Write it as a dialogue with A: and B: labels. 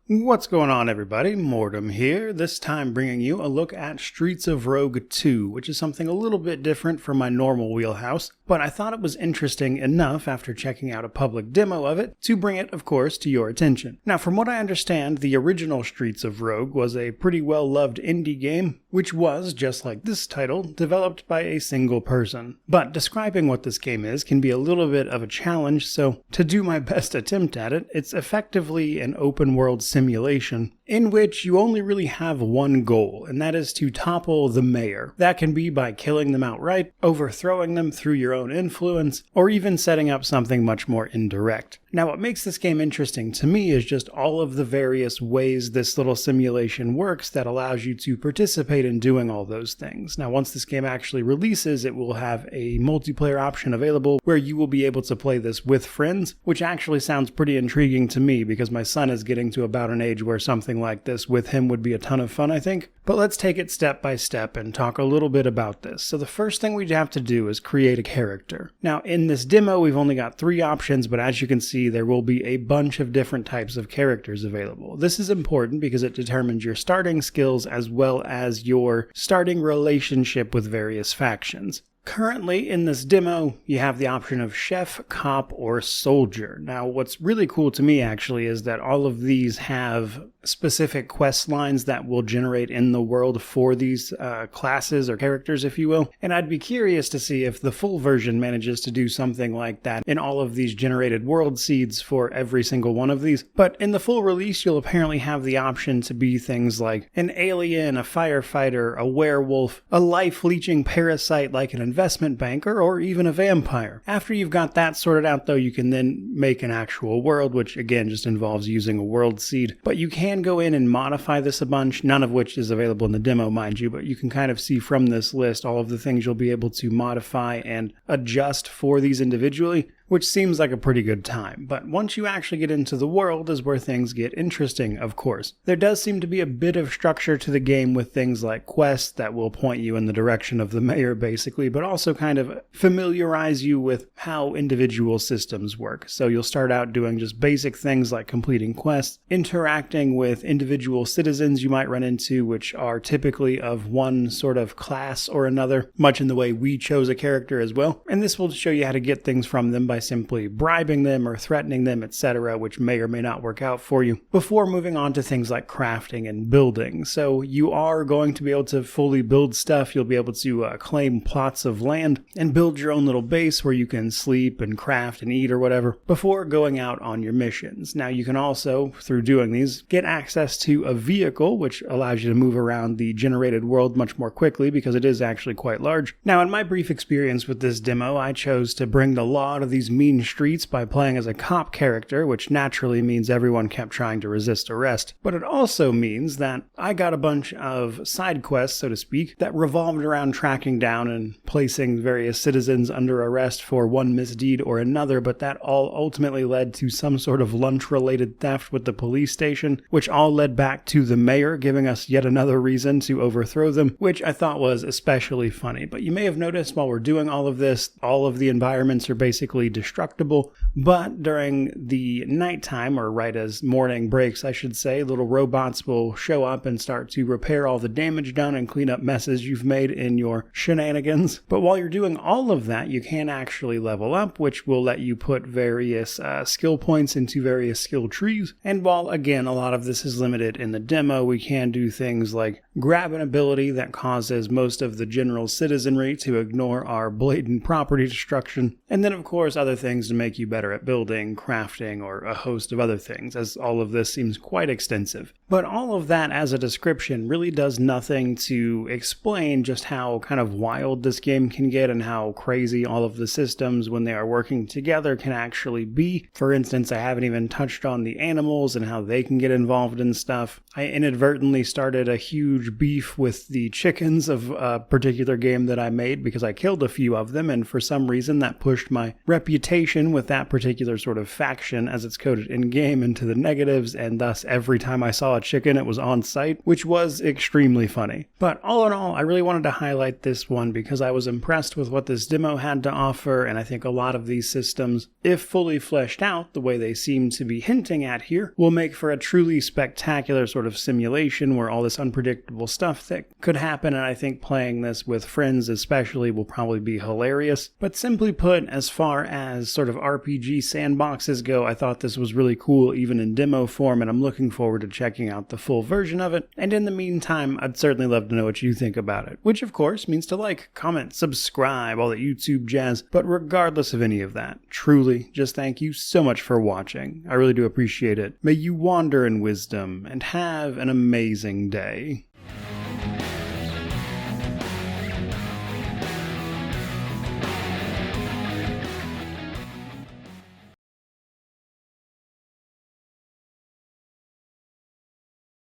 A: What's going on, everybody? Mortem here, this time bringing you a look at Streets of Rogue 2, which is something a little bit different from my normal wheelhouse, but I thought it was interesting enough after checking out a public demo of it to bring it, of course, to your attention. Now, from what I understand, the original Streets of Rogue was a pretty well-loved indie game, which was, just like this title, developed by a single person. But describing what this game is can be a little bit of a challenge, so to do my best attempt at it, it's effectively an open-world simulation in which you only really have one goal, and that is to topple the mayor. That can be by killing them outright, overthrowing them through your own influence, or even setting up something much more indirect. Now, what makes this game interesting to me is just all of the various ways this little simulation works that allows you to participate in doing all those things. Now, once this game actually releases, it will have a multiplayer option available where you will be able to play this with friends, which actually sounds pretty intriguing to me because my son is getting to about an age where something like this with him would be a ton of fun, I think. But let's take it step by step and talk a little bit about this. So the first thing we'd have to do is create a character. Now, in this demo, we've only got 3 options, but as you can see, there will be a bunch of different types of characters available. This is important because it determines your starting skills as well as your starting relationship with various factions. Currently, in this demo, you have the option of chef, cop, or soldier. Now, what's really cool to me, actually, is that all of these have specific quest lines that will generate in the world for these classes or characters, if you will. And I'd be curious to see if the full version manages to do something like that in all of these generated world seeds for every single one of these. But in the full release, you'll apparently have the option to be things like an alien, a firefighter, a werewolf, a life-leeching parasite like an investment banker, or even a vampire. After you've got that sorted out, though, you can then make an actual world, which again just involves using a world seed. But you can go in and modify this a bunch, none of which is available in the demo, mind you, but you can kind of see from this list all of the things you'll be able to modify and adjust for these individually, which seems like a pretty good time. But once you actually get into the world is where things get interesting, of course. There does seem to be a bit of structure to the game with things like quests that will point you in the direction of the mayor, basically, but also kind of familiarize you with how individual systems work. So you'll start out doing just basic things like completing quests, interacting with individual citizens you might run into, which are typically of one sort of class or another, much in the way we chose a character as well. And this will show you how to get things from them by simply bribing them or threatening them, etc., which may or may not work out for you, before moving on to things like crafting and building. So you are going to be able to fully build stuff. You'll be able to claim plots of land and build your own little base where you can sleep and craft and eat or whatever before going out on your missions. Now, you can also, through doing these, get access to a vehicle, which allows you to move around the generated world much more quickly because it is actually quite large. Now, in my brief experience with this demo, I chose to bring the law to these mean streets by playing as a cop character, which naturally means everyone kept trying to resist arrest. But it also means that I got a bunch of side quests, so to speak, that revolved around tracking down and placing various citizens under arrest for one misdeed or another, but that all ultimately led to some sort of lunch-related theft with the police station, which all led back to the mayor, giving us yet another reason to overthrow them, which I thought was especially funny. But you may have noticed while we're doing all of this, all of the environments are basically destructible, but during the nighttime, or right as morning breaks, I should say, little robots will show up and start to repair all the damage done and clean up messes you've made in your shenanigans. But while you're doing all of that, you can actually level up, which will let you put various skill points into various skill trees. And while, again, a lot of this is limited in the demo, we can do things like grab an ability that causes most of the general citizenry to ignore our blatant property destruction, and then, of course, other things to make you better at building, crafting, or a host of other things, as all of this seems quite extensive. But all of that as a description really does nothing to explain just how kind of wild this game can get and how crazy all of the systems, when they are working together, can actually be. For instance, I haven't even touched on the animals and how they can get involved in stuff. I inadvertently started a huge beef with the chickens of a particular game that I made because I killed a few of them, and for some reason that pushed my reputation with that particular sort of faction as it's coded in-game into the negatives, and thus every time I saw a chicken, it was on site, which was extremely funny. But all in all, I really wanted to highlight this one because I was impressed with what this demo had to offer, and I think a lot of these systems, if fully fleshed out the way they seem to be hinting at here, will make for a truly spectacular sort of simulation where all this unpredictable stuff that could happen, and I think playing this with friends especially will probably be hilarious. But simply put, as far as sort of RPG sandboxes go, I thought this was really cool even in demo form, and I'm looking forward to checking out the full version of it. And in the meantime, I'd certainly love to know what you think about it, which of course means to like, comment, subscribe, all that YouTube jazz. But regardless of any of that, truly, just thank you so much for watching. I really do appreciate it. May you wander in wisdom and have an amazing day.